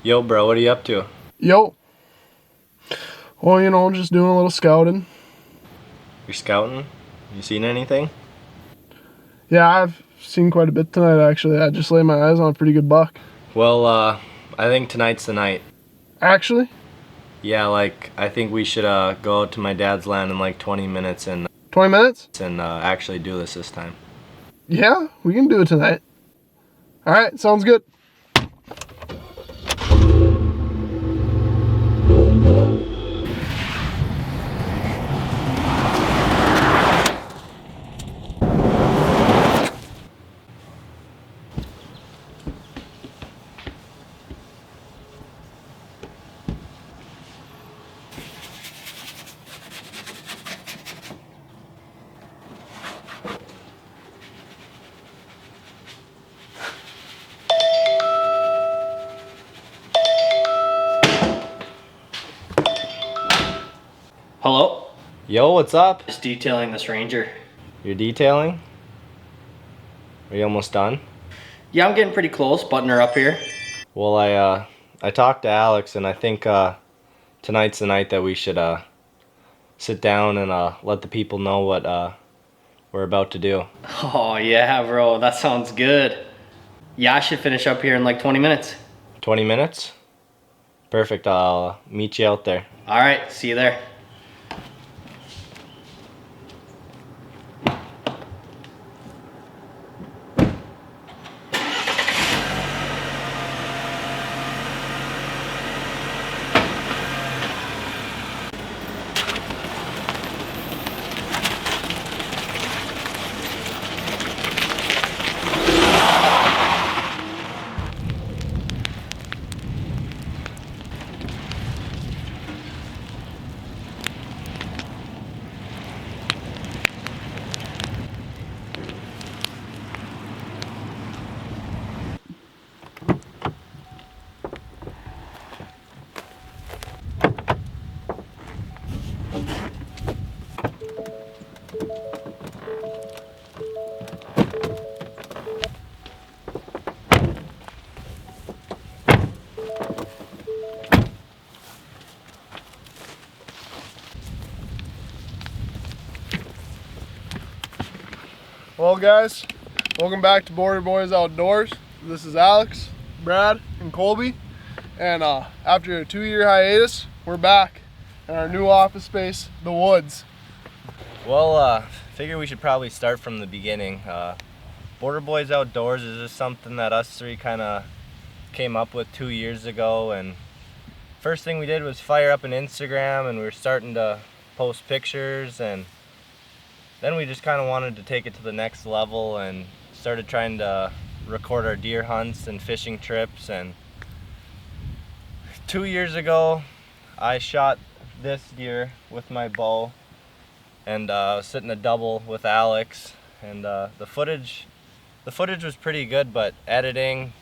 Yo, bro, what are you up to? Yo. Well, just doing a little scouting. You're scouting? You seen anything? Yeah, I've seen quite a bit tonight, actually. I just laid my eyes on a pretty good buck. Well, I think tonight's the night. Actually? Yeah, I think we should, go out to my dad's land in like 20 minutes 20 minutes? and actually do this time. Yeah, we can do it tonight. Alright, sounds good. Hello? Yo, what's up? Just detailing this Ranger. You're detailing? Are you almost done? Yeah, I'm getting pretty close, butting her up here. Well, I talked to Alex, and I think, tonight's the night that we should, sit down and, let the people know what, we're about to do. Oh yeah, bro, that sounds good. Yeah, I should finish up here in like 20 minutes. 20 minutes? Perfect, I'll meet you out there. Alright, see you there. Well, guys, welcome back to Border Boys Outdoors. This is Alex, Brad, and Colby. And after a 2-year hiatus, we're back in our new office space, the woods. Well, figure we should probably start from the beginning. Border Boys Outdoors is just something that us three kind of came up with 2 years ago, and first thing we did was fire up an Instagram, and we were starting to post pictures, and then we just kind of wanted to take it to the next level and started trying to record our deer hunts and fishing trips. And 2 years ago, I shot this deer with my bow, and I was sitting a double with Alex, and the footage was pretty good, but editing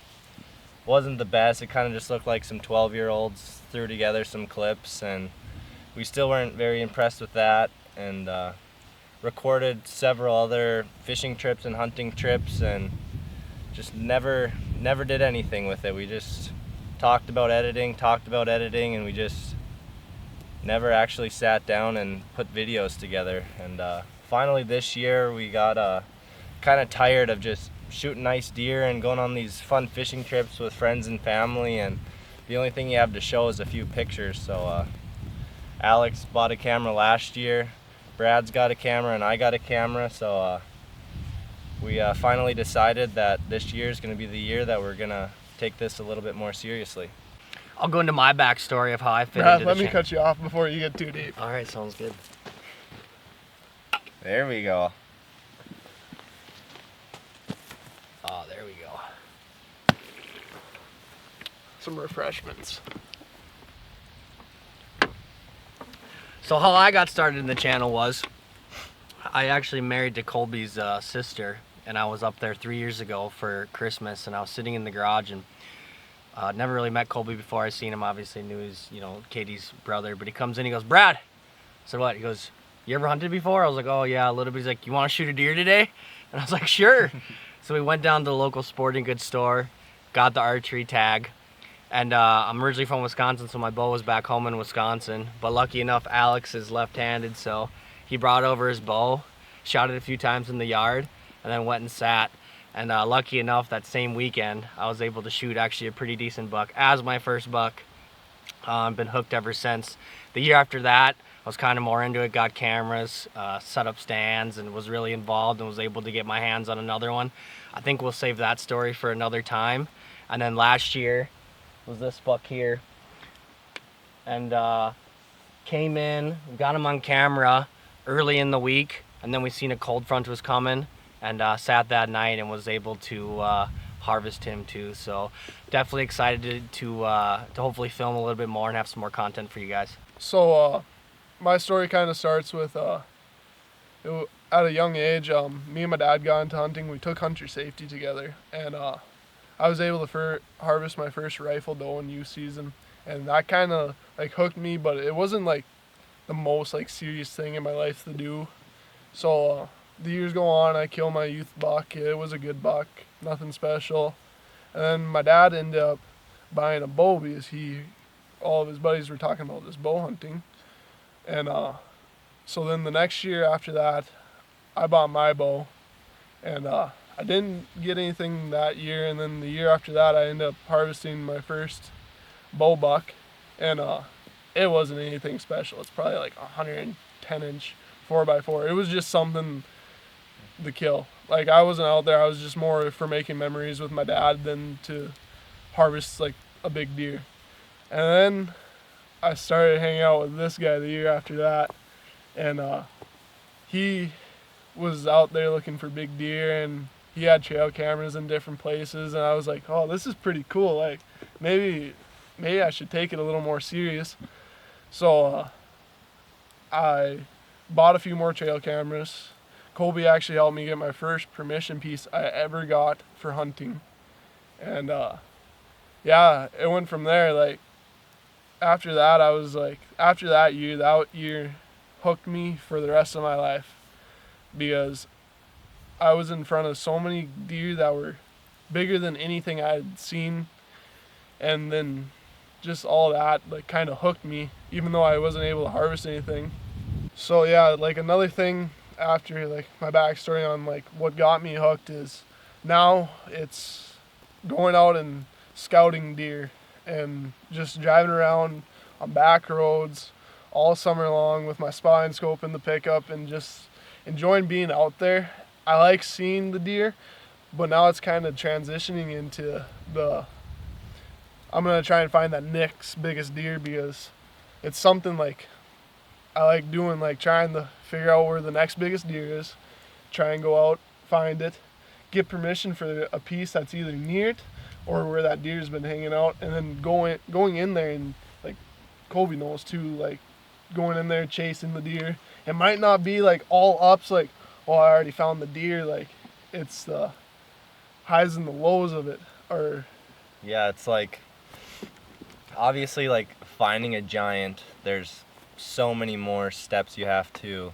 wasn't the best. It kind of just looked like some 12-year-olds threw together some clips, and we still weren't very impressed with that, and recorded several other fishing trips and hunting trips, and just never did anything with it. We just talked about editing, and we just never actually sat down and put videos together. And finally this year we got kind of tired of just shooting nice deer and going on these fun fishing trips with friends and family, and the only thing you have to show is a few pictures. So Alex bought a camera last year, Brad's got a camera, and I got a camera, so we finally decided that this year is going to be the year that we're going to take this a little bit more seriously. I'll go into my backstory of how I fit Brad, into let the me cut you off before you get too deep. Alright, sounds good. There we go. Oh, there we go. Some refreshments. So how I got started in the channel was, I actually married to Colby's sister, and I was up there 3 years ago for Christmas, and I was sitting in the garage, and never really met Colby before. I seen him, obviously knew he's, Katie's brother, but he comes in, he goes, "Brad." I said, "What?" He goes, "You ever hunted before?" I was like, "Oh yeah, a little bit." He's like, "You want to shoot a deer today?" And I was like, "Sure." So we went down to the local sporting goods store, got the archery tag, And I'm originally from Wisconsin, so my bow was back home in Wisconsin. But lucky enough, Alex is left-handed, so he brought over his bow, shot it a few times in the yard, and then went and sat. And lucky enough, that same weekend, I was able to shoot actually a pretty decent buck as my first buck. I've been hooked ever since. The year after that, I was kind of more into it, got cameras, set up stands, and was really involved and was able to get my hands on another one. I think we'll save that story for another time. And then last year was this buck here. And came in, got him on camera early in the week, and then we seen a cold front was coming, and sat that night and was able to harvest him too. So definitely excited to hopefully film a little bit more and have some more content for you guys. So my story kind of starts with at a young age, me and my dad got into hunting. We took hunter safety together, and I was able to harvest my first rifle doe in youth season, and that kind of like hooked me. But it wasn't like the most like serious thing in my life to do. So the years go on, I kill my youth buck. It was a good buck, nothing special. And then my dad ended up buying a bow because all of his buddies were talking about this bow hunting. And so then the next year after that, I bought my bow, and I didn't get anything that year. And then the year after that, I ended up harvesting my first bow buck, and it wasn't anything special. It's probably like 110-inch 4x4. It was just something to kill. Like, I wasn't out there. I was just more for making memories with my dad than to harvest like a big deer. And then I started hanging out with this guy the year after that, and he was out there looking for big deer, and he had trail cameras in different places, and I was like, oh, this is pretty cool. Like, maybe I should take it a little more serious. So I bought a few more trail cameras. Colby actually helped me get my first permission piece I ever got for hunting. And yeah, it went from there. Like, after that, I was like, after that year hooked me for the rest of my life, because I was in front of so many deer that were bigger than anything I had seen. And then just all that like kind of hooked me, even though I wasn't able to harvest anything. So yeah, like another thing after like my backstory on like what got me hooked is now it's going out and scouting deer and just driving around on back roads all summer long with my spotting scope in the pickup and just enjoying being out there. I like seeing the deer, but now it's kind of transitioning into I'm gonna try and find that next biggest deer, because it's something like I like doing, like trying to figure out where the next biggest deer is, try and go out, find it, get permission for a piece that's either near it or where that deer's been hanging out, and then going in there, and like Colby knows too, like going in there chasing the deer. It might not be like all ups, like, oh, I already found the deer. Like, it's the highs and the lows of it. Or yeah, it's like, obviously, like finding a giant, there's so many more steps you have to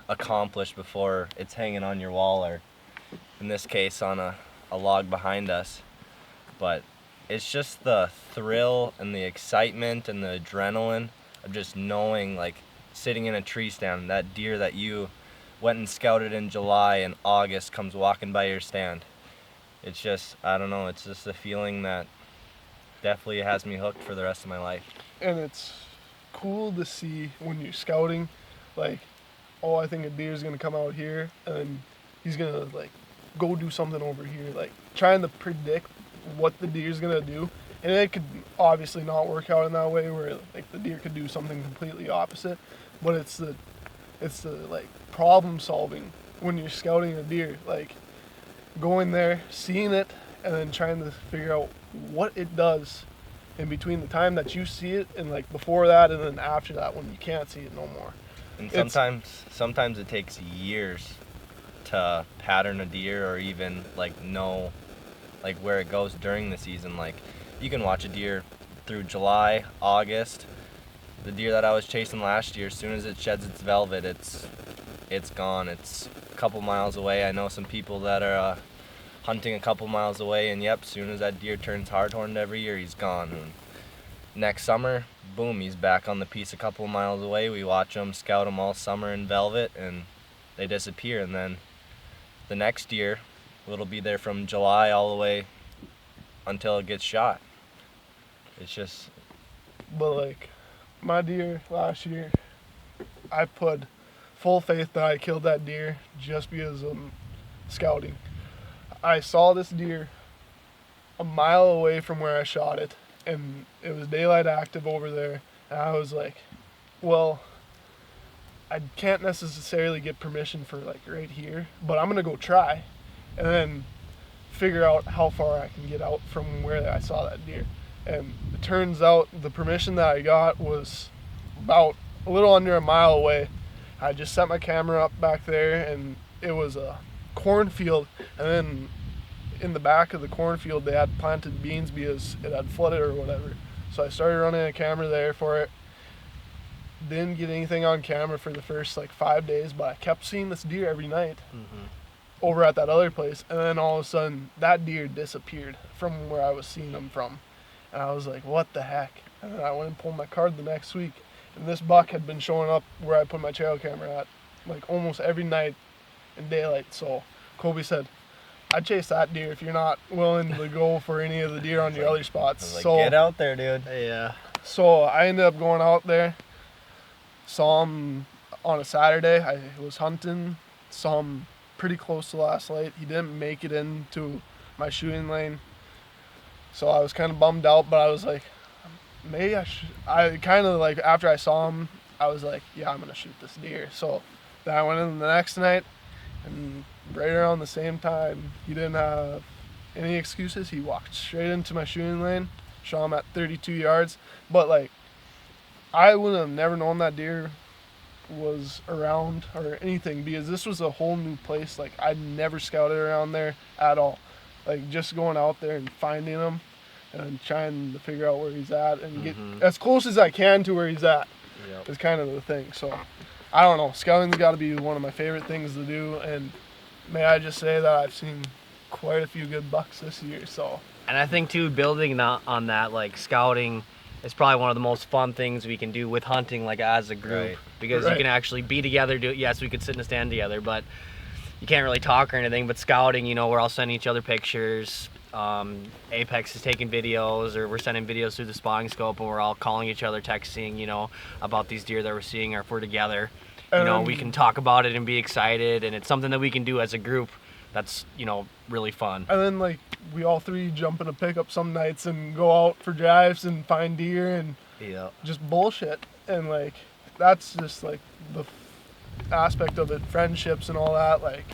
accomplish before it's hanging on your wall, or in this case on a log behind us. But it's just the thrill and the excitement and the adrenaline of just knowing, like sitting in a tree stand, that deer that you went and scouted in July and August comes walking by your stand. It's just, I don't know, it's just a feeling that definitely has me hooked for the rest of my life. And it's cool to see when you're scouting, like, oh, I think a deer's gonna come out here, and then he's gonna like go do something over here, like trying to predict what the deer's gonna do. And it could obviously not work out in that way, where like the deer could do something completely opposite, but it's the like problem solving when you're scouting a deer, like going there, seeing it, and then trying to figure out what it does in between the time that you see it and like before that, and then after that when you can't see it no more. And sometimes it takes years to pattern a deer, or even like know like where it goes during the season. Like, you can watch a deer through July, August. The deer that I was chasing last year, as soon as it sheds its velvet, it's gone. It's a couple miles away. I know some people that are hunting a couple miles away, and yep, as soon as that deer turns hard-horned every year, he's gone. And next summer, boom, he's back on the piece a couple of miles away. We watch him, scout him all summer in velvet, and they disappear. And then the next year, it'll be there from July all the way until it gets shot. It's just, But like my deer last year, I put full faith that I killed that deer just because of scouting. I saw this deer a mile away from where I shot it, and it was daylight active over there, and I was like, well, I can't necessarily get permission for like right here, but I'm gonna go try and then figure out how far I can get out from where I saw that deer. And it turns out the permission that I got was about a little under a mile away. I just set my camera up back there, and it was a cornfield, and then in the back of the cornfield they had planted beans because it had flooded or whatever. So I started running a camera there for it. Didn't get anything on camera for the first like 5 days, but I kept seeing this deer every night over at that other place, and then all of a sudden that deer disappeared from where I was seeing him from. And I was like, what the heck? And then I went and pulled my card the next week, and this buck had been showing up where I put my trail camera at like almost every night in daylight. So Colby said, I'd chase that deer if you're not willing to go for any of the deer on your other spots. like, So get out there, dude. Yeah. so I ended up going out there, saw him on a Saturday. I was hunting, saw him pretty close to last light. He didn't make it into my shooting lane, so I was kind of bummed out, but I was like, maybe I kind of like, after I saw him, I was like, yeah, I'm going to shoot this deer. So then I went in the next night, and right around the same time, he didn't have any excuses. He walked straight into my shooting lane, shot him at 32 yards. But like, I would have never known that deer was around or anything, because this was a whole new place. Like, I'd never scouted around there at all. Like, just going out there and finding him and trying to figure out where he's at and get as close as I can to where he's at is kind of the thing. So I don't know, scouting's got to be one of my favorite things to do, and may I just say that I've seen quite a few good bucks this year. So, And I think too, building on that, like scouting is probably one of the most fun things we can do with hunting, like as a group, Right. because Right. you can actually be together. Yes, we could sit in a stand together, but you can't really talk or anything. But scouting, you know, we're all sending each other pictures. Apex is taking videos, or we're sending videos through the spotting scope, and we're all calling each other, texting, you know, about these deer that we're seeing, or if we're together, you know, we can talk about it and be excited, and it's something that we can do as a group. That's, you know, really fun. and then like we all three jump in a pickup some nights and go out for drives and find deer and Yeah. just bullshit. And like, that's just like the aspect of it, friendships and all that. Like,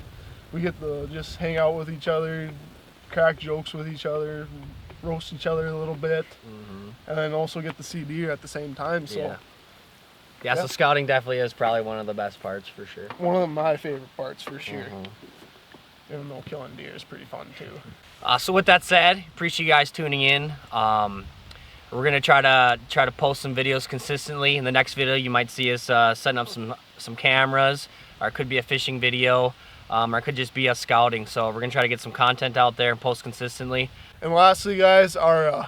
we get to just hang out with each other, crack jokes with each other, roast each other a little bit, and then also get to see deer at the same time. So Yeah. Yeah, so scouting definitely is probably one of the best parts for sure. one of my favorite parts for sure. Even though killing deer is pretty fun too. So with that said, appreciate you guys tuning in. We're gonna try to post some videos consistently. In the next video, you might see us setting up some cameras, or it could be a fishing video, or it could just be us scouting. So we're gonna try to get some content out there and post consistently. And lastly, guys, our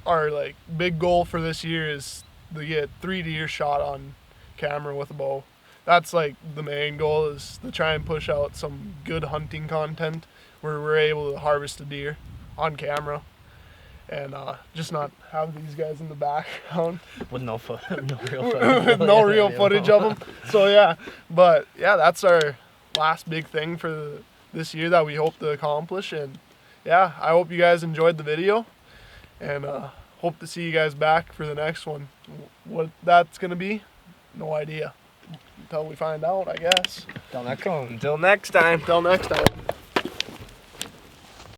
like big goal for this year is to get 3 deer shot on camera with a bow. That's like the main goal, is to try and push out some good hunting content where we're able to harvest a deer on camera, and just not have these guys in the background With no real footage. with no real footage of them. So yeah, but yeah, that's our last big thing for this year that we hope to accomplish. And yeah, I hope you guys enjoyed the video, and hope to see you guys back for the next one. What that's gonna be, no idea until we find out, I guess. Don't let go. Until next time. Until next time.